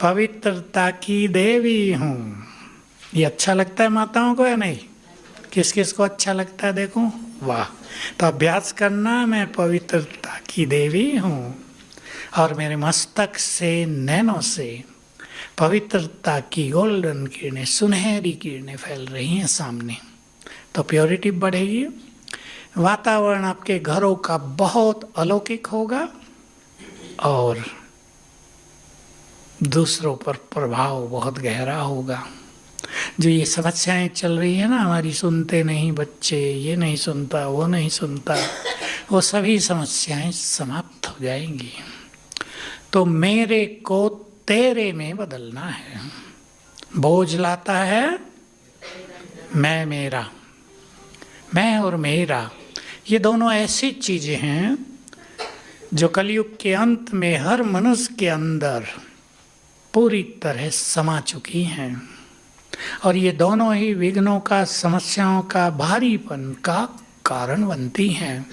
पवित्रता की देवी हूँ। ये अच्छा लगता है माताओं को या नहीं? किस किस को अच्छा लगता है देखो? वाह। तो अभ्यास करना, मैं पवित्रता की देवी हूँ और मेरे मस्तक से, नैनों से पवित्रता की गोल्डन किरणें, सुनहरी किरणें फैल रही हैं सामने। तो प्योरिटी बढ़ेगी, वातावरण आपके घरों का बहुत अलौकिक होगा और दूसरों पर प्रभाव बहुत गहरा होगा। जो ये समस्याएं चल रही है ना हमारी, सुनते नहीं बच्चे, ये नहीं सुनता, वो नहीं सुनता, वो सभी समस्याएं समाप्त हो जाएंगी। तो मेरे को तेरे में बदलना है। बोझ लाता है मैं, मेरा, मैं और मेरा, ये दोनों ऐसी चीजें हैं जो कलयुग के अंत में हर मनुष्य के अंदर पूरी तरह समा चुकी हैं और ये दोनों ही विघ्नों का, समस्याओं का, भारीपन का कारण बनती हैं।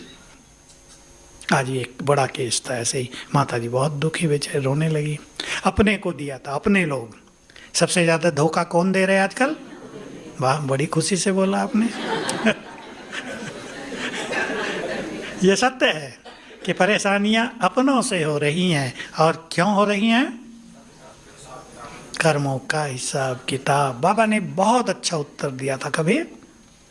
आज एक बड़ा केस था ऐसे ही, माता जी बहुत दुखी, बेचारे रोने लगी। अपने को दिया था, अपने लोग। सबसे ज्यादा धोखा कौन दे रहे हैं आजकल? वाह, बड़ी खुशी से बोला आपने। ये सत्य है कि परेशानियां अपनों से हो रही हैं। और क्यों हो रही हैं? कर्मों का हिसाब किताब। बाबा ने बहुत अच्छा उत्तर दिया था कभी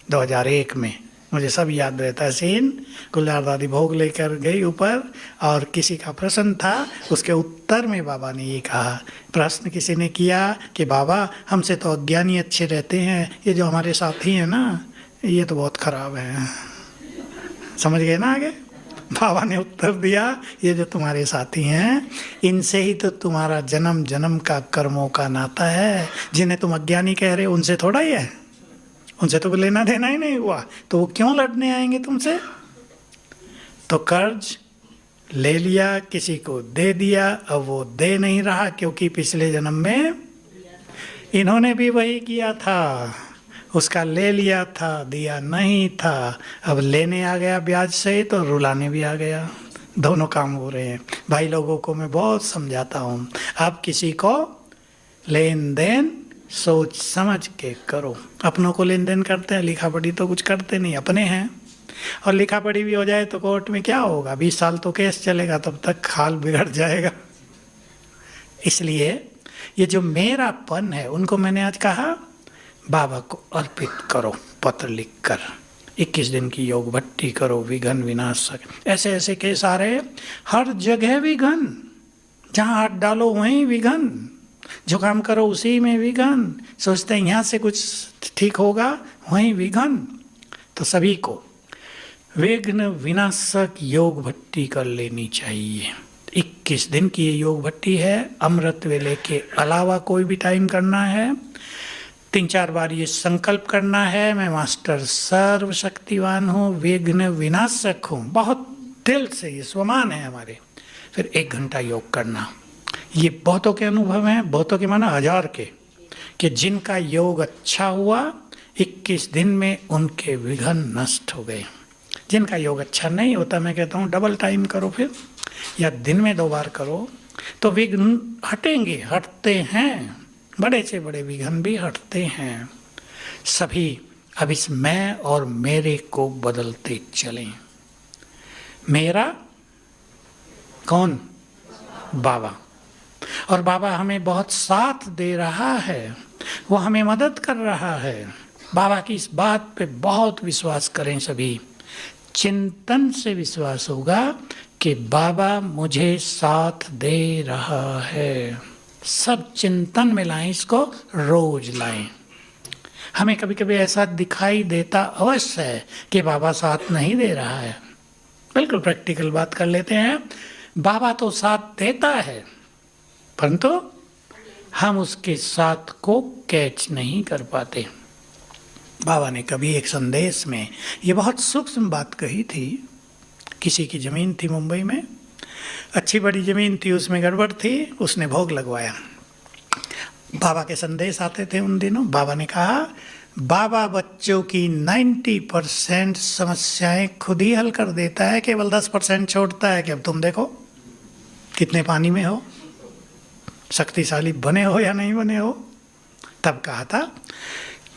2001 में, मुझे सब याद रहता है सीन। गुलजार दादी भोग लेकर गई ऊपर और किसी का प्रश्न था, उसके उत्तर में बाबा ने ये कहा, प्रश्न किसी ने किया कि बाबा हमसे तो अज्ञानी अच्छे रहते हैं, ये जो हमारे साथी हैं ना ये तो बहुत खराब है। समझ गए ना आगे? बाबा ने उत्तर दिया, ये जो तुम्हारे साथी हैं इनसे ही तो तुम्हारा जन्म जन्म का कर्मों का नाता है। जिन्हें तुम अज्ञानी कह रहे हो उनसे थोड़ा ही है, उनसे तो लेना देना ही नहीं हुआ, तो वो क्यों लड़ने आएंगे तुमसे? तो कर्ज ले लिया, किसी को दे दिया, अब वो दे नहीं रहा क्योंकि पिछले जन्म में इन्होंने भी वही किया था, उसका ले लिया था, दिया नहीं था, अब लेने आ गया ब्याज से तो रुलाने भी आ गया। दोनों काम हो रहे हैं। भाई लोगों को मैं बहुत समझाता हूँ, आप किसी को लेन देन सोच समझ के करो। अपनों को लेन देन करते हैं, लिखा पढ़ी तो कुछ करते नहीं, अपने हैं। और लिखा पढ़ी भी हो जाए तो कोर्ट में क्या होगा, 20 साल तो केस चलेगा, तब तक हाल बिगड़ जाएगा। इसलिए ये जो मेरापन है, उनको मैंने आज कहा बाबा को अर्पित करो, पत्र लिखकर 21 दिन की योग भट्टी करो, विघन विनाशक। ऐसे ऐसे केस आ रहे, हर जगह विघन, जहाँ हाथ डालो वहीं विघन, जो काम करो उसी में विघन, सोचते हैं यहाँ से कुछ ठीक होगा, वहीं विघन। तो सभी को विघ्न विनाशक योग भट्टी कर लेनी चाहिए। 21 दिन की ये योग भट्टी है, अमृत वेले के अलावा कोई भी टाइम करना है। 3-4 बार ये संकल्प करना है, मैं मास्टर सर्वशक्तिवान हूँ, विघ्न विनाशक हूँ, बहुत दिल से, ये स्वमान है हमारे। फिर 1 घंटा योग करना। ये बहुतों के अनुभव हैं, बहुतों के माना 1000 के, कि जिनका योग अच्छा हुआ 21 दिन में उनके विघ्न नष्ट हो गए। जिनका योग अच्छा नहीं होता, मैं कहता हूँ डबल टाइम करो फिर, या दिन में 2 बार करो तो विघ्न हटेंगे, हटते हैं, बड़े से बड़े विघ्न भी हटते हैं। सभी अब इस मैं और मेरे को बदलते चलें। मेरा कौन? बाबा। और बाबा हमें बहुत साथ दे रहा है, वो हमें मदद कर रहा है। बाबा की इस बात पे बहुत विश्वास करें सभी। चिंतन से विश्वास होगा कि बाबा मुझे साथ दे रहा है। सब चिंतन में लाएं, इसको रोज लाएं। हमें कभी कभी ऐसा दिखाई देता अवश्य है कि बाबा साथ नहीं दे रहा है। बिल्कुल प्रैक्टिकल बात कर लेते हैं। बाबा तो साथ देता है, परंतु हम उसके साथ को कैच नहीं कर पाते। बाबा ने कभी एक संदेश में ये बहुत सूक्ष्म बात कही थी। किसी की ज़मीन थी मुंबई में, अच्छी बड़ी ज़मीन थी, उसमें गड़बड़ थी, उसने भोग लगवाया। बाबा के संदेश आते थे उन दिनों। बाबा ने कहा, बाबा बच्चों की 90% समस्याएं खुद ही हल कर देता है, केवल 10% छोड़ता है कि अब तुम देखो कितने पानी में हो। शक्तिशाली बने हो या नहीं बने हो। तब कहा था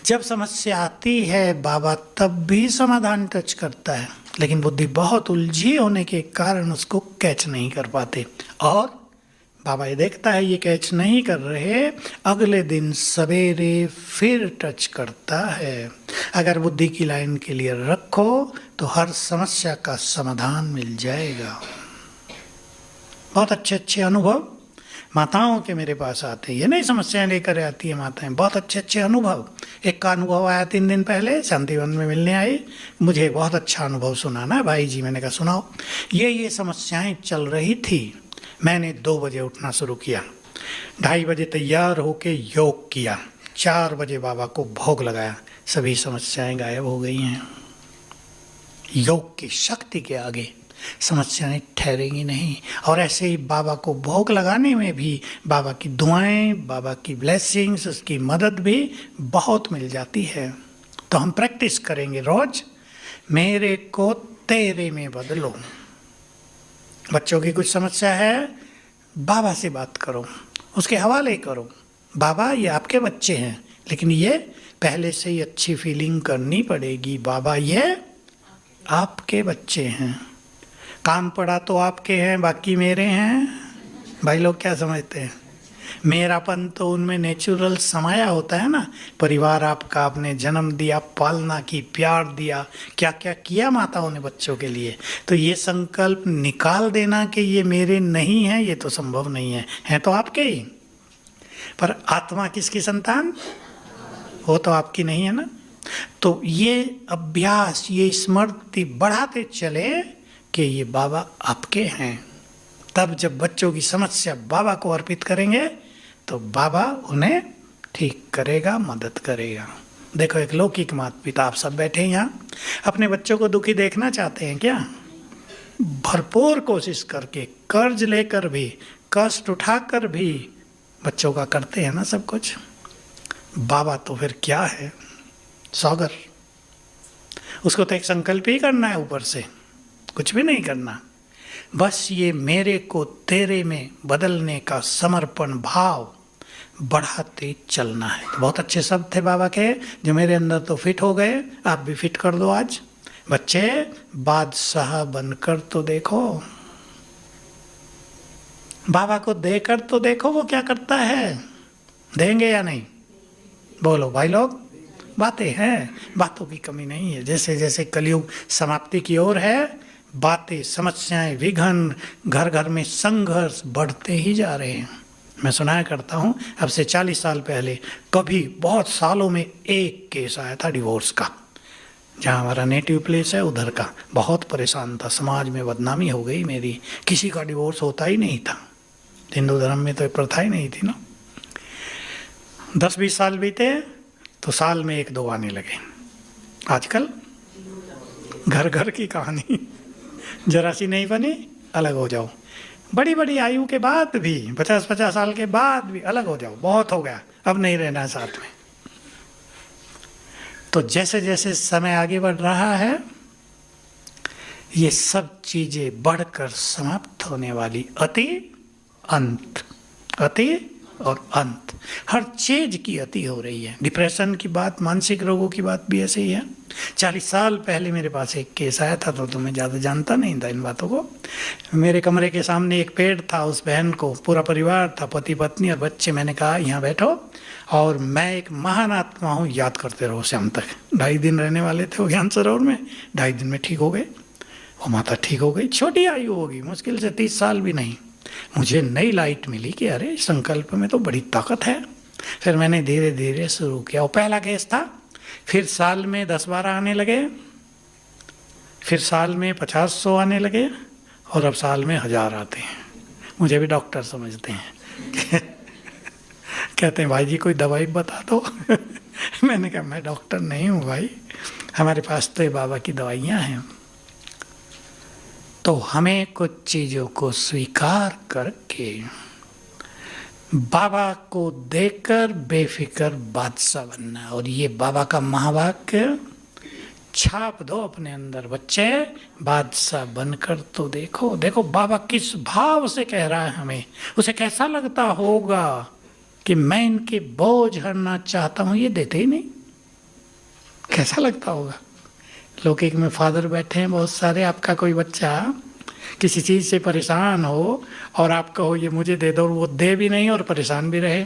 जब समस्या आती है बाबा तब भी समाधान टच करता है, लेकिन बुद्धि बहुत उलझी होने के कारण उसको कैच नहीं कर पाते, और बाबा ये देखता है ये कैच नहीं कर रहे, अगले दिन सवेरे फिर टच करता है। अगर बुद्धि की लाइन क्लियर रखो तो हर समस्या का समाधान मिल जाएगा। बहुत अच्छे अच्छे अनुभव माताओं के मेरे पास आते हैं, ये नहीं समस्याएं लेकर आती है माताएं, बहुत अच्छे अच्छे अनुभव। एक का अनुभव आया 3 दिन पहले, शांतिवन में मिलने आई, मुझे बहुत अच्छा अनुभव सुनाना है भाई जी। मैंने कहा सुनाओ। ये समस्याएं चल रही थी, मैंने 2 बजे उठना शुरू किया, 2:30 बजे तैयार होके योग किया, 4 बजे बाबा को भोग लगाया, सभी समस्याएं गायब हो गई हैं। योग की शक्ति के आगे समस्याएं ठहरेंगी नहीं। और ऐसे ही बाबा को भोग लगाने में भी बाबा की दुआएं, बाबा की ब्लेसिंग्स, उसकी मदद भी बहुत मिल जाती है। तो हम प्रैक्टिस करेंगे रोज, मेरे को तेरे में बदलो। बच्चों की कुछ समस्या है, बाबा से बात करो, उसके हवाले करो। बाबा ये आपके बच्चे हैं, लेकिन ये पहले से ही अच्छी फीलिंग करनी पड़ेगी, बाबा ये आपके बच्चे हैं। काम पड़ा तो आपके हैं, बाकी मेरे हैं। भाई लोग क्या समझते हैं? मेरापन तो उनमें नेचुरल समाया होता है ना। परिवार आपका, आपने जन्म दिया, पालना की, प्यार दिया, क्या क्या किया माताओं ने बच्चों के लिए। तो ये संकल्प निकाल देना कि ये मेरे नहीं है, ये तो संभव नहीं है, हैं तो आपके ही। पर आत्मा किसकी संतान? वो तो आपकी नहीं है ना। तो ये अभ्यास, ये स्मृति बढ़ाते चले कि ये बाबा आपके हैं। तब जब बच्चों की समस्या बाबा को अर्पित करेंगे तो बाबा उन्हें ठीक करेगा, मदद करेगा। देखो एक लौकिक माता पिता, आप सब बैठे हैं यहाँ, अपने बच्चों को दुखी देखना चाहते हैं क्या? भरपूर कोशिश करके, कर्ज लेकर भी, कष्ट उठाकर भी बच्चों का करते हैं ना सब कुछ। बाबा तो फिर क्या है? सौगर। उसको तो एक संकल्प ही करना है, ऊपर से कुछ भी नहीं करना। बस ये मेरे को तेरे में बदलने का समर्पण भाव बढ़ाते चलना है। तो बहुत अच्छे शब्द थे बाबा के, जो मेरे अंदर तो फिट हो गए, आप भी फिट कर दो आज। बच्चे बादशाह बनकर तो देखो, बाबा को देकर तो देखो वो क्या करता है। देंगे या नहीं? बोलो भाई लोग। बातें हैं, बातों की कमी नहीं है। जैसे जैसे कलयुग समाप्ति की ओर है, बातें, समस्याएं, विघ्न, घर घर में संघर्ष बढ़ते ही जा रहे हैं। मैं सुनाया करता हूँ, अब से 40 साल पहले कभी बहुत सालों में एक केस आया था डिवोर्स का, जहाँ हमारा नेटिव प्लेस है उधर का। बहुत परेशान था, समाज में बदनामी हो गई मेरी, किसी का डिवोर्स होता ही नहीं था। हिंदू धर्म में तो प्रथा ही नहीं थी ना। 10-20 साल बीते तो साल में 1-2 आने लगे। आजकल घर घर की कहानी, जरा सी नहीं बनी अलग हो जाओ। बड़ी बड़ी आयु के बाद भी, 50-50 साल के बाद भी अलग हो जाओ, बहुत हो गया, अब नहीं रहना साथ में। तो जैसे जैसे समय आगे बढ़ रहा है, ये सब चीजें बढ़कर समाप्त होने वाली। अति अंत, अति और अंत, हर चीज की अति हो रही है। डिप्रेशन की बात, मानसिक रोगों की बात भी ऐसे ही है। 40 साल पहले मेरे पास एक केस आया था, तो मैं ज़्यादा जानता नहीं था इन बातों को। मेरे कमरे के सामने एक पेड़ था, उस बहन को पूरा परिवार था, पति पत्नी और बच्चे। मैंने कहा यहाँ बैठो और मैं एक महान आत्मा हूँ, याद करते रहो शाम तक। 2.5 दिन रहने वाले थे वो ज्ञान सरोवर में, 2.5 दिन में ठीक हो गए। वो माता ठीक हो गई, छोटी आयु होगी, मुश्किल से 30 साल भी नहीं। मुझे नई लाइट मिली कि अरे संकल्प में तो बड़ी ताकत है। फिर मैंने धीरे धीरे शुरू किया। वो पहला केस था, फिर साल में 10-12 आने लगे, फिर साल में 50-100 आने लगे, और अब साल में 1000 आते हैं। मुझे भी डॉक्टर समझते हैं कहते हैं भाई जी कोई दवाई बता दो मैंने कहा मैं डॉक्टर नहीं हूँ भाई, हमारे पास तो ये बाबा की दवाइयाँ हैं। तो हमें कुछ चीज़ों को स्वीकार करके बाबा को देखकर बेफिक्र बादशाह बनना। और ये बाबा का महावाक्य, छाप दो अपने अंदर बच्चे, बादशाह बनकर तो देखो। देखो बाबा किस भाव से कह रहा है हमें। उसे कैसा लगता होगा कि मैं इनके बोझ हरना चाहता हूं, ये देते ही नहीं। कैसा लगता होगा। लौकिक में फादर बैठे हैं बहुत सारे, आपका कोई बच्चा किसी चीज़ से परेशान हो और आप कहो ये मुझे दे दो, और वो दे भी नहीं और परेशान भी रहे,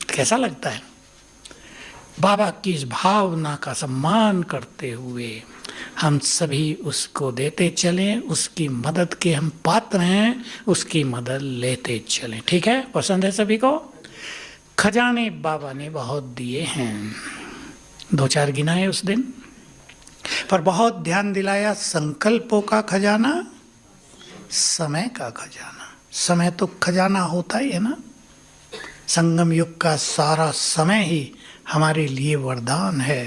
कैसा लगता है। बाबा की इस भावना का सम्मान करते हुए हम सभी उसको देते चलें, उसकी मदद के हम पात्र हैं, उसकी मदद लेते चलें। ठीक है, पसंद है सभी को। खजाने बाबा ने बहुत दिए हैं, 2-4 गिनाए उस दिन, पर बहुत ध्यान दिलाया संकल्पों का खजाना, समय का खजाना। समय तो खजाना होता ही है ना। संगम युग का सारा समय ही हमारे लिए वरदान है।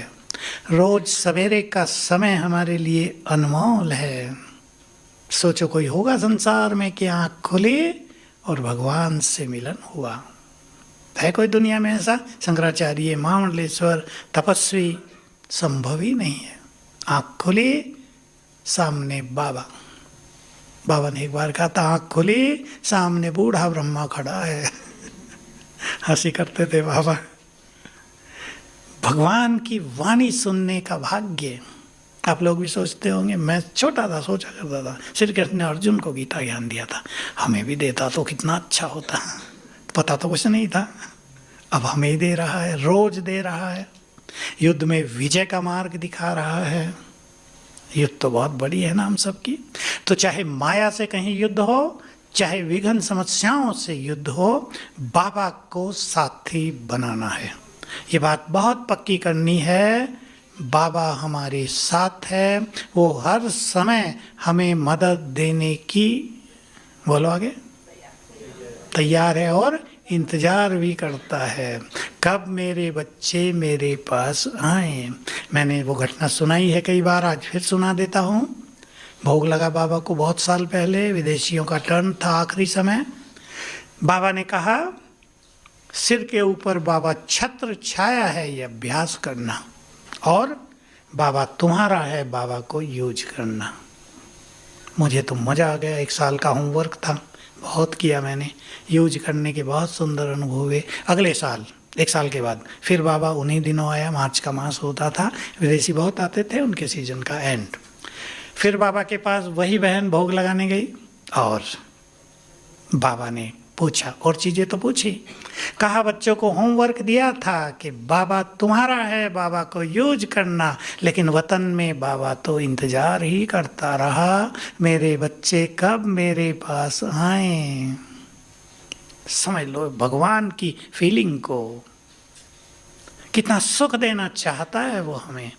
रोज सवेरे का समय हमारे लिए अनमोल है। सोचो कोई होगा संसार में कि आँख खुली और भगवान से मिलन हुआ, है कोई दुनिया में ऐसा? शंकराचार्य, महामंडलेश्वर, तपस्वी, संभव ही नहीं है। आँख खुली, सामने बाबा। बाबा ने एक बार कहा था, आँख खुली, सामने बूढ़ा ब्रह्मा खड़ा है। हंसी करते थे बाबा। भगवान की वाणी सुनने का भाग्य। आप लोग भी सोचते होंगे, मैं छोटा था सोचा करता था श्री कृष्ण ने अर्जुन को गीता ज्ञान दिया था, हमें भी देता तो कितना अच्छा होता। पता तो कुछ नहीं था, अब हमें ही दे रहा है, रोज दे रहा है, युद्ध में विजय का मार्ग दिखा रहा है। युद्ध तो बहुत बड़ी है ना हम सबकी। तो चाहे माया से कहीं युद्ध हो, चाहे विघ्न समस्याओं से युद्ध हो, बाबा को साथी बनाना है। ये बात बहुत पक्की करनी है। बाबा हमारे साथ है, वो हर समय हमें मदद देने की, बोलो आगे, तैयार है और इंतजार भी करता है, कब मेरे बच्चे मेरे पास आए। मैंने वो घटना सुनाई है कई बार, आज फिर सुना देता हूँ। भोग लगा बाबा को बहुत साल पहले, विदेशियों का टर्न था, आखिरी समय। बाबा ने कहा, सिर के ऊपर बाबा छत्र छाया है, ये अभ्यास करना, और बाबा तुम्हारा है, बाबा को यूज करना। मुझे तो मज़ा आ गया। 1 साल का होमवर्क था, बहुत किया मैंने, यूज करने के बहुत सुंदर अनुभव हुए। अगले साल 1 साल के बाद फिर बाबा उन्हीं दिनों आया, मार्च का मास होता था, विदेशी बहुत आते थे, उनके सीजन का एंड। फिर बाबा के पास वही बहन भोग लगाने गई और बाबा ने पूछा, और चीज़ें तो पूछी। कहा, बच्चों को होमवर्क दिया था कि बाबा तुम्हारा है, बाबा को यूज करना, लेकिन वतन में बाबा तो इंतजार ही करता रहा, मेरे बच्चे कब मेरे पास आए। समझ लो भगवान की फीलिंग को, कितना सुख देना चाहता है वो हमें।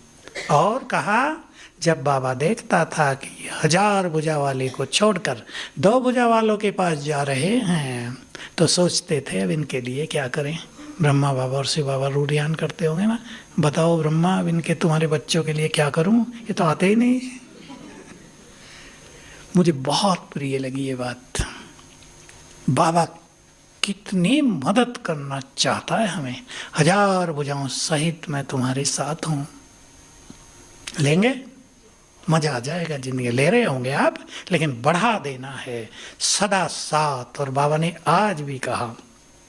और कहा, जब बाबा देखता था कि 1000 भुजा वाले को छोड़कर 2 भुजा वालों के पास जा रहे हैं, तो सोचते थे अब इनके लिए क्या करें। ब्रह्मा बाबा और शिव बाबा रूढ़ियान करते होंगे ना, बताओ ब्रह्मा, अब इनके तुम्हारे बच्चों के लिए क्या करूं, ये तो आते ही नहीं। मुझे बहुत प्रिय लगी ये बात। बाबा कितनी मदद करना चाहता है हमें। 1000 भुजाओं सहित मैं तुम्हारे साथ हूं। लेंगे, मजा आ जाएगा जिंदगी। ले रहे होंगे आप, लेकिन बढ़ा देना है, सदा साथ। और बाबा ने आज भी कहा,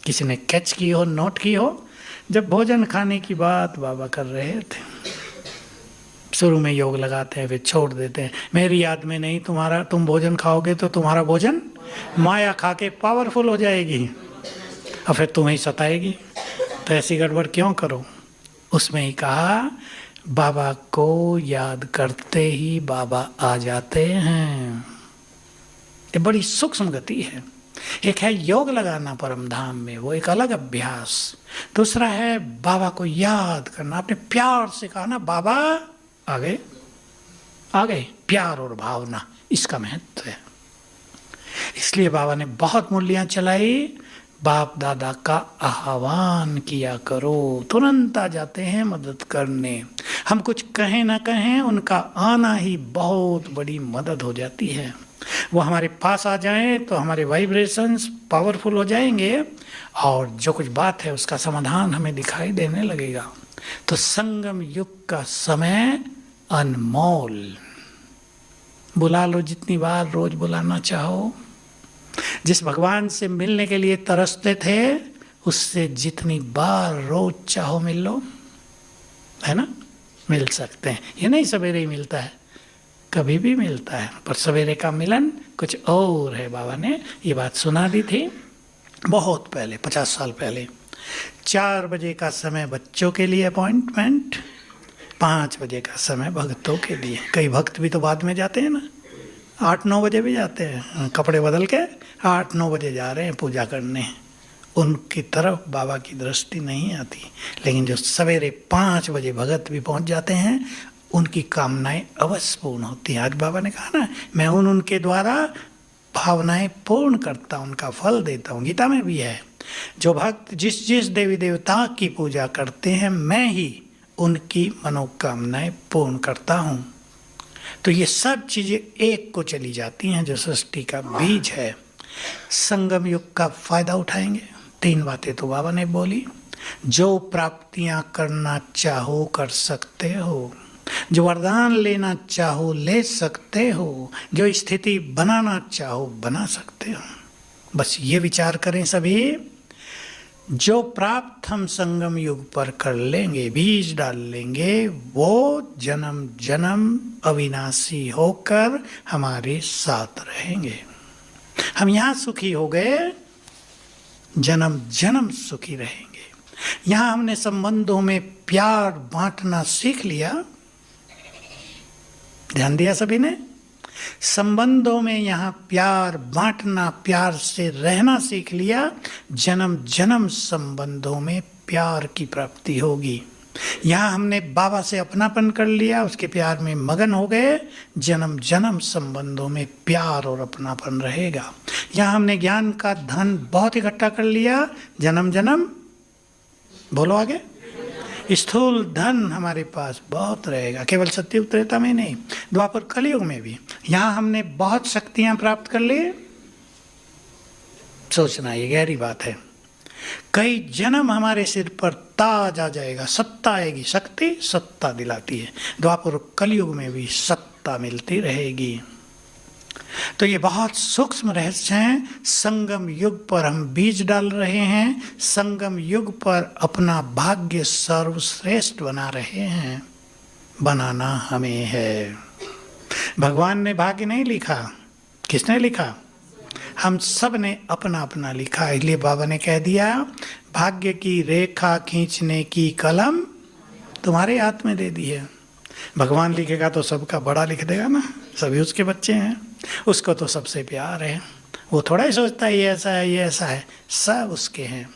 किसी ने कैच की हो, नोट की हो, जब भोजन खाने की बात बाबा कर रहे थे, शुरू में योग लगाते हैं, फिर छोड़ देते हैं, मेरी याद में नहीं, तुम्हारा, तुम भोजन खाओगे तो तुम्हारा भोजन माया खा के पावरफुल हो जाएगी और फिर तुम्हें सताएगी, तो ऐसी गड़बड़ क्यों करो। उसमें ही कहा, बाबा को याद करते ही बाबा आ जाते हैं। ये बड़ी सूक्ष्म गति है। एक है योग लगाना परम धाम में, वो एक अलग अभ्यास। दूसरा है बाबा को याद करना। आपने प्यार से कहा ना, बाबा आ गए, आ गए। प्यार और भावना, इसका महत्व है। इसलिए बाबा ने बहुत मूल्यां चलाई। बाप दादा का आह्वान किया करो, तुरंत आ जाते हैं मदद करने। हम कुछ कहें ना कहें, उनका आना ही बहुत बड़ी मदद हो जाती है। वो हमारे पास आ जाएं तो हमारे वाइब्रेशंस पावरफुल हो जाएंगे और जो कुछ बात है उसका समाधान हमें दिखाई देने लगेगा। तो संगम युग का समय अनमोल। बुला लो जितनी बार रोज बुलाना चाहो। जिस भगवान से मिलने के लिए तरसते थे उससे जितनी बार रोज चाहो मिल लो, है ना, मिल सकते हैं। ये नहीं सवेरे ही मिलता है, कभी भी मिलता है, पर सवेरे का मिलन कुछ और है। बाबा ने ये बात सुना दी थी बहुत पहले, 50 साल पहले। 4 बजे का समय बच्चों के लिए अपॉइंटमेंट, 5 बजे का समय भक्तों के लिए। कई भक्त भी तो बाद में जाते हैं ना, 8-9 बजे भी जाते हैं, कपड़े बदल के 8-9 बजे जा रहे हैं पूजा करने। उनकी तरफ बाबा की दृष्टि नहीं आती, लेकिन जो सवेरे 5 बजे भगत भी पहुंच जाते हैं उनकी कामनाएं अवश्य पूर्ण होती हैं। आज बाबा ने कहा ना, मैं उनके द्वारा भावनाएं पूर्ण करता हूं, उनका फल देता हूं। गीता में भी है, जो भक्त जिस जिस देवी देवता की पूजा करते हैं मैं ही उनकी मनोकामनाएं पूर्ण करता हूं। तो ये सब चीजें एक को चली जाती हैं, जो सृष्टि का बीज है। संगम युग का फायदा उठाएंगे। 3 बातें तो बाबा ने बोली। जो प्राप्तियां करना चाहो कर सकते हो, जो वरदान लेना चाहो ले सकते हो, जो स्थिति बनाना चाहो बना सकते हो। बस ये विचार करें सभी, जो प्राप्त हम संगम युग पर कर लेंगे, बीज डाल लेंगे, वो जन्म जन्म अविनाशी होकर हमारे साथ रहेंगे। हम यहाँ सुखी हो गए, जन्म जन्म सुखी रहेंगे। यहाँ हमने संबंधों में प्यार बांटना सीख लिया, ध्यान दिया सभी ने, संबंधों में यहाँ प्यार बांटना, प्यार से रहना सीख लिया, जन्म जन्म संबंधों में प्यार की प्राप्ति होगी। यहाँ हमने बाबा से अपनापन कर लिया, उसके प्यार में मगन हो गए, जन्म जन्म संबंधों में प्यार और अपनापन रहेगा। यहाँ हमने ज्ञान का धन बहुत इकट्ठा कर लिया, जन्म जन्म, बोलो आगे, स्थूल धन हमारे पास बहुत रहेगा, केवल सत्युग त्रेता में नहीं, द्वापर कलयुग में भी। यहाँ हमने बहुत शक्तियां प्राप्त कर ली। सोचना ये गहरी बात है। कई जन्म हमारे सिर पर ताज आ जाएगा, सत्ता आएगी। शक्ति सत्ता दिलाती है, द्वापर कलयुग में भी सत्ता मिलती रहेगी। तो ये बहुत सूक्ष्म रहस्य हैं। संगम युग पर हम बीज डाल रहे हैं, संगम युग पर अपना भाग्य सर्वश्रेष्ठ बना रहे हैं। बनाना हमें है। भगवान ने भाग्य नहीं लिखा, किसने लिखा? हम सब ने अपना अपना लिखा। इसलिए बाबा ने कह दिया, भाग्य की रेखा खींचने की कलम तुम्हारे हाथ में दे दी है। भगवान लिखेगा तो सबका बड़ा लिख देगा ना, सभी उसके बच्चे हैं, उसको तो सबसे प्यार है। वो थोड़ा ही सोचता है ये ऐसा है ये ऐसा है, सब उसके हैं।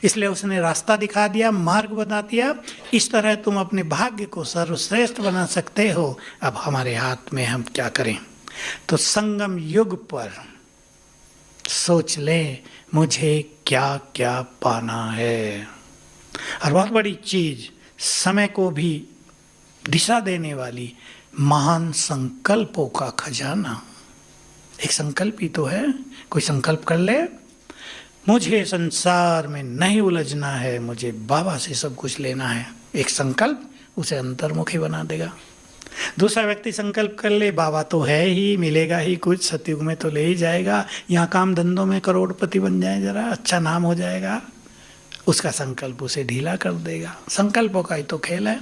इसलिए उसने रास्ता दिखा दिया, मार्ग बता दिया, इस तरह तुम अपने भाग्य को सर्वश्रेष्ठ बना सकते हो। अब हमारे हाथ में हम क्या करें। तो संगम युग पर सोच ले मुझे क्या क्या पाना है। और बहुत बड़ी चीज, समय को भी दिशा देने वाली महान संकल्पों का खजाना। एक संकल्प ही तो है। कोई संकल्प कर ले, मुझे संसार में नहीं उलझना है, मुझे बाबा से सब कुछ लेना है। एक संकल्प उसे अंतर्मुखी बना देगा। दूसरा व्यक्ति संकल्प कर ले, बाबा तो है ही, मिलेगा ही कुछ, सतयुग में तो ले ही जाएगा, यहाँ काम धंधों में करोड़पति बन जाए, जरा अच्छा नाम हो जाएगा, उसका संकल्प उसे ढीला कर देगा। संकल्पों का ही तो खेल है।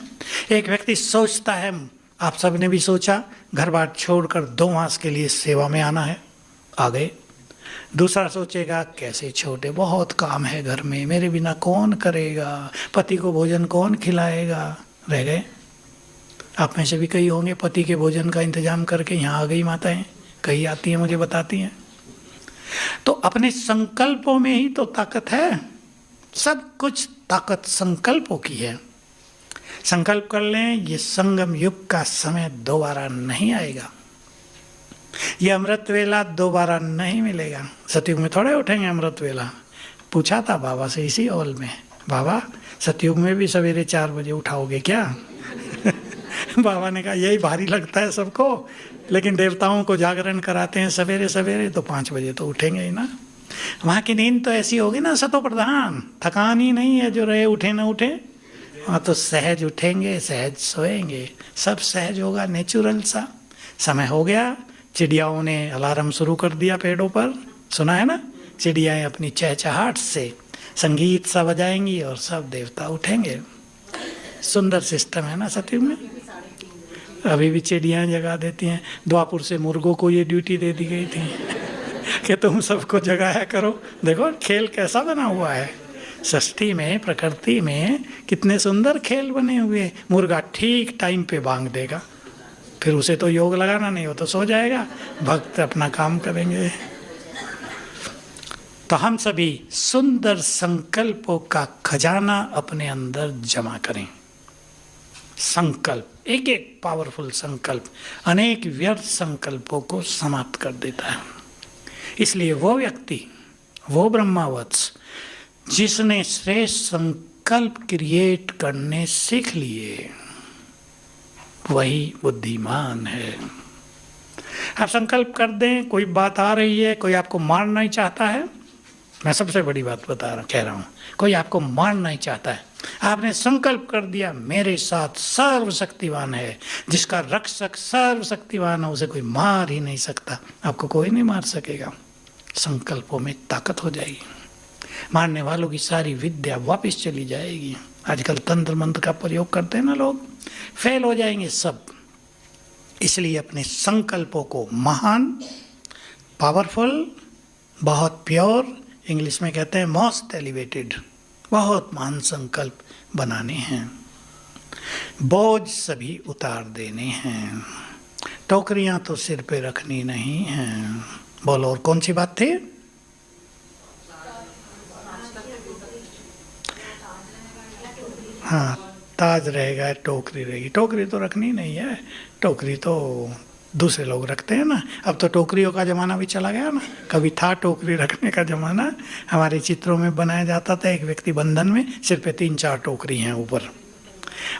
एक व्यक्ति सोचता है, आप सब ने भी सोचा, घर बार छोड़कर 2 मास के लिए सेवा में आना है, आ गए। दूसरा सोचेगा कैसे छोटे, बहुत काम है घर में, मेरे बिना कौन करेगा, पति को भोजन कौन खिलाएगा, रह गए। आप में से भी कई होंगे पति के भोजन का इंतजाम करके यहाँ आ गई माताएं, कई आती हैं मुझे बताती हैं। तो अपने संकल्पों में ही तो ताकत है। सब कुछ ताकत संकल्पों की है। संकल्प कर लें, ये संगम युग का समय दोबारा नहीं आएगा, ये अमृत वेला दोबारा नहीं मिलेगा। सतयुग में थोड़े उठेंगे अमृत वेला। पूछा था बाबा से इसी हॉल में, बाबा सतयुग में भी सवेरे 4 बजे उठाओगे क्या? बाबा ने कहा यही भारी लगता है सबको, लेकिन देवताओं को जागरण कराते हैं सवेरे सवेरे, तो 5 बजे तो उठेंगे ही ना। वहाँ की नींद तो ऐसी होगी ना, सतो प्रधान, थकान ही नहीं है, जो रहे उठे ना उठे, हाँ, तो सहज उठेंगे, सहज सोएंगे, सब सहज होगा, नेचुरल सा। समय हो गया, चिड़ियाओं ने अलार्म शुरू कर दिया पेड़ों पर, सुना है ना? चिड़ियाएँ अपनी चहचहाहट से संगीत सा बजाएंगी और सब देवता उठेंगे। सुंदर सिस्टम है ना सतयुग में। अभी भी चिड़ियाँ जगा देती हैं। द्वापुर से मुर्गों को ये ड्यूटी दे दी गई थी कि तुम सबको जगाया करो। देखो खेल कैसा बना हुआ है। सृष्टि में, प्रकृति में कितने सुंदर खेल बने हुए। मुर्गा ठीक टाइम पे बांग देगा, फिर उसे तो योग लगाना नहीं हो तो सो जाएगा, भक्त अपना काम करेंगे। तो हम सभी सुंदर संकल्पों का खजाना अपने अंदर जमा करें। संकल्प, एक एक पावरफुल संकल्प अनेक व्यर्थ संकल्पों को समाप्त कर देता है। इसलिए वो व्यक्ति, वो ब्रह्मावत्स जिसने श्रेष्ठ संकल्प क्रिएट करने सीख लिए, वही बुद्धिमान है। आप संकल्प कर दें, कोई बात आ रही है, कोई आपको मारना ही चाहता है। मैं सबसे बड़ी बात कह रहा हूँ, कोई आपको मारना ही चाहता है, आपने संकल्प कर दिया मेरे साथ सर्वशक्तिवान है, जिसका रक्षक सर्वशक्तिवान है, उसे कोई मार ही नहीं सकता, आपको कोई नहीं मार सकेगा। संकल्पों में ताकत हो जाएगी, मारने वालों की सारी विद्या वापस चली जाएगी। आजकल तंत्र मंत्र का प्रयोग करते हैं ना लोग, फेल हो जाएंगे सब। इसलिए अपने संकल्पों को महान, पावरफुल, बहुत प्योर, इंग्लिश में कहते हैं मोस्ट एलिवेटेड, बहुत महान संकल्प बनाने हैं। बोझ सभी उतार देने हैं, टोकरियां तो सिर पे रखनी नहीं हैं। बोलो, और कौन सी बात थी? हाँ, ताज रहेगा, टोकरी रहेगी। टोकरी तो रखनी नहीं है, टोकरी तो दूसरे लोग रखते हैं ना। अब तो टोकरियों का ज़माना भी चला गया ना, कभी था टोकरी रखने का ज़माना। हमारे चित्रों में बनाया जाता था, एक व्यक्ति बंधन में सिर पे 3-4 टोकरी हैं ऊपर।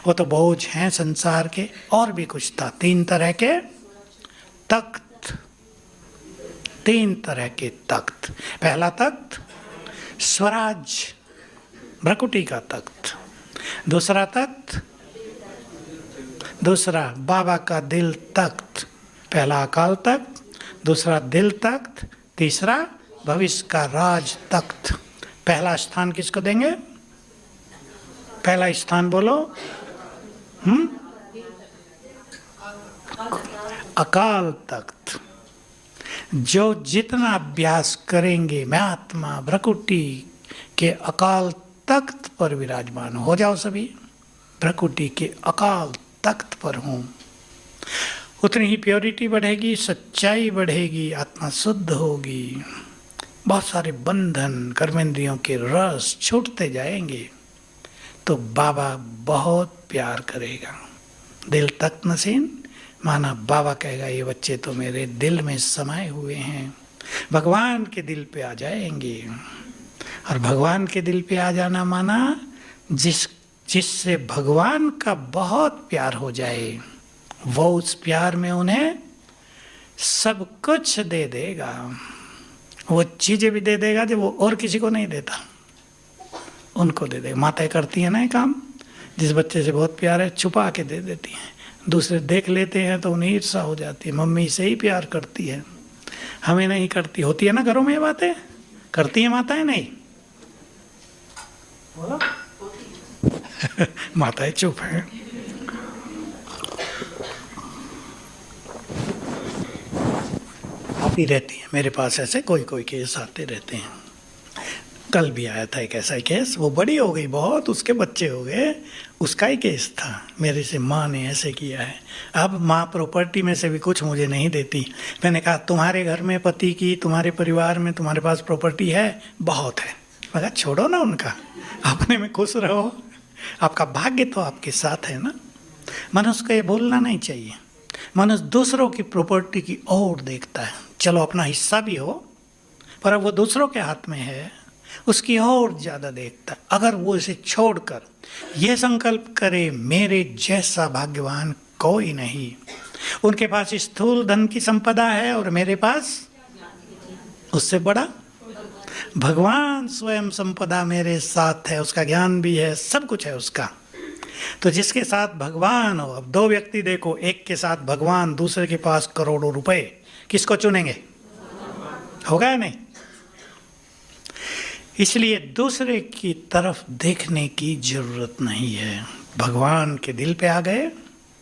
वो तो बोझ हैं संसार के। और भी कुछ था, 3 तरह के तख्त, 3 तरह के तख्त। पहला तख्त स्वराज, भ्रकुटी का तख्त। दूसरा तख्त, दूसरा बाबा का दिल तख्त। पहला अकाल तख्त, दूसरा दिल तख्त, तीसरा भविष्य का राज तख्त। पहला स्थान किसको देंगे? पहला स्थान बोलो। अकाल तख्त। जो जितना अभ्यास करेंगे, मैं आत्मा भ्रकुटी के अकाल तख्त पर विराजमान हो जाओ सभी, भ्रकुटी के अकाल तख्त पर हूँ, उतनी ही प्योरिटी बढ़ेगी, सच्चाई बढ़ेगी, आत्मा शुद्ध होगी, बहुत सारे बंधन, कर्मेंद्रियों के रस छूटते जाएंगे, तो बाबा बहुत प्यार करेगा। दिल तख्त नसीन माना बाबा कहेगा ये बच्चे तो मेरे दिल में समाये हुए हैं, भगवान के दिल पे आ जाएंगे। और भगवान के दिल पे आ जाना माना जिससे भगवान का बहुत प्यार हो जाए, वो उस प्यार में उन्हें सब कुछ दे देगा। वो चीजें भी दे देगा जो वो और किसी को नहीं देता, उनको दे देगा। माताएं करती हैं ना ये काम, जिस बच्चे से बहुत प्यार है छुपा के दे देती हैं, दूसरे देख लेते हैं तो उन्हें ईर्ष्या हो जाती है। मम्मी से ही प्यार करती है, हमें नहीं करती। होती है ना घरों में ये बातें, करती हैं माताएं? नहीं बोला माताएं चुप है। आती रहती है मेरे पास, ऐसे कोई कोई केस आते रहते हैं। कल भी आया था एक ऐसा ही केस, वो बड़ी हो गई बहुत, उसके बच्चे हो गए, उसका ही केस था। मेरे से माँ ने ऐसे किया है। अब माँ प्रॉपर्टी में से भी कुछ मुझे नहीं देती। मैंने कहा तुम्हारे घर में पति की, तुम्हारे परिवार में, तुम्हारे पास प्रॉपर्टी है, बहुत है। मैं कहा छोड़ो ना उनका, अपने में खुश रहो, आपका भाग्य तो आपके साथ है ना। मनुष्य को ये भूलना नहीं चाहिए। मनुष्य दूसरों की प्रॉपर्टी की ओर देखता है, चलो अपना हिस्सा भी हो, पर अब वो दूसरों के हाथ में है, उसकी ओर ज़्यादा देखता है। अगर वो इसे छोड़कर ये संकल्प करे मेरे जैसा भाग्यवान कोई नहीं, उनके पास स्थूल धन की संपदा है और मेरे पास उससे बड़ा भगवान स्वयं संपदा मेरे साथ है, उसका ज्ञान भी है, सब कुछ है उसका, तो जिसके साथ भगवान हो, अब दो व्यक्ति देखो, एक के साथ भगवान, दूसरे के पास करोड़ों रुपए, किसको चुनेंगे? होगा या नहीं? इसलिए दूसरे की तरफ देखने की जरूरत नहीं है, भगवान के दिल पे आ गए।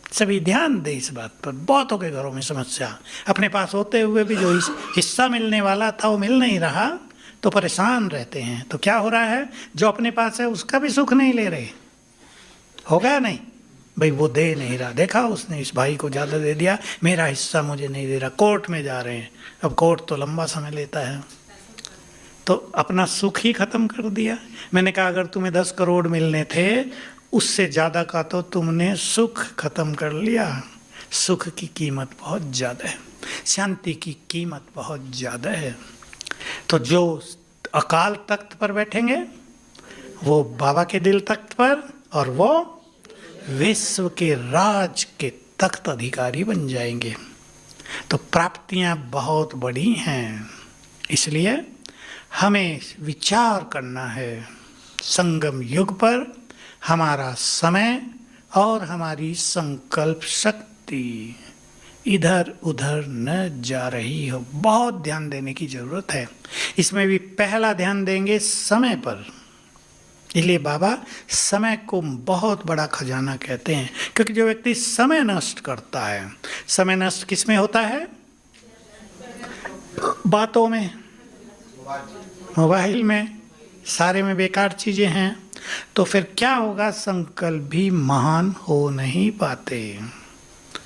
सभी ध्यान दे इस बात पर। बहुतों के घरों में समस्या, अपने पास होते हुए भी जो हिस्सा मिलने वाला था वो मिल नहीं रहा, तो परेशान रहते हैं। तो क्या हो रहा है, जो अपने पास है उसका भी सुख नहीं ले रहे। होगा या नहीं भाई? वो दे नहीं रहा, देखा उसने इस भाई को ज़्यादा दे दिया, मेरा हिस्सा मुझे नहीं दे रहा, कोर्ट में जा रहे हैं। अब कोर्ट तो लंबा समय लेता है, तो अपना सुख ही खत्म कर दिया। मैंने कहा अगर तुम्हें 10 करोड़ मिलने थे, उससे ज़्यादा का तो तुमने सुख खत्म कर लिया। सुख की कीमत बहुत ज़्यादा है, शांति की कीमत बहुत ज़्यादा है। तो जो अकाल तख्त पर बैठेंगे वो बाबा के दिल तख्त पर, और वो विश्व के राज के तख्त अधिकारी बन जाएंगे। तो प्राप्तियां बहुत बड़ी हैं, इसलिए हमें विचार करना है। संगम युग पर हमारा समय और हमारी संकल्प शक्ति इधर उधर न जा रही हो, बहुत ध्यान देने की जरूरत है। इसमें भी पहला ध्यान देंगे समय पर। इसलिए बाबा समय को बहुत बड़ा खजाना कहते हैं, क्योंकि जो व्यक्ति समय नष्ट करता है, समय नष्ट किस में होता है? बातों में, मोबाइल में, सारे में बेकार चीजें हैं। तो फिर क्या होगा, संकल्प भी महान हो नहीं पाते।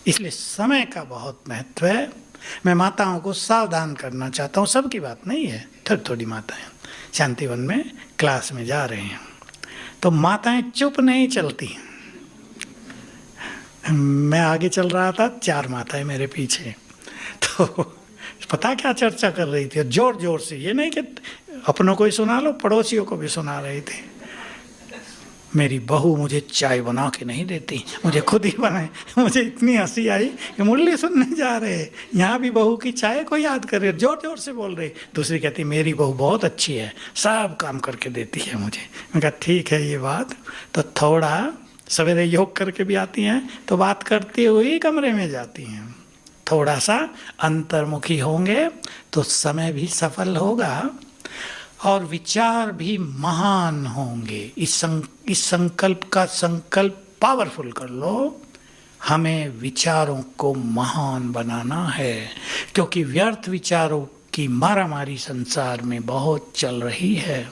इसलिए समय का बहुत महत्व है। मैं माताओं को सावधान करना चाहता हूँ, सबकी बात नहीं है, थोड़ी थोड़ी माताएं शांतिवन में क्लास में जा रहे हैं, तो माताएं चुप नहीं चलती। मैं आगे चल रहा था, 4 माताएं मेरे पीछे, तो पता क्या चर्चा कर रही थी, जोर जोर से। ये नहीं कि अपनों को ही सुना लो, पड़ोसियों को भी सुना रही थी। मेरी बहू मुझे चाय बना के नहीं देती, मुझे खुद ही बनाए। मुझे इतनी हंसी आई कि मुरली सुनने जा रहे, यहाँ भी बहू की चाय को याद कर रहे, जोर जोर से बोल रहे। दूसरी कहती मेरी बहू बहुत अच्छी है, सब काम करके देती है मुझे। मैं कहा ठीक है ये बात, तो थोड़ा सवेरे योग करके भी आती हैं, तो बात करती हुई कमरे में जाती हैं। थोड़ा सा अंतर्मुखी होंगे तो समय भी सफल होगा और विचार भी महान होंगे। इस संकल्प का संकल्प पावरफुल कर लो, हमें विचारों को महान बनाना है, क्योंकि व्यर्थ विचारों की मारामारी संसार में बहुत चल रही है।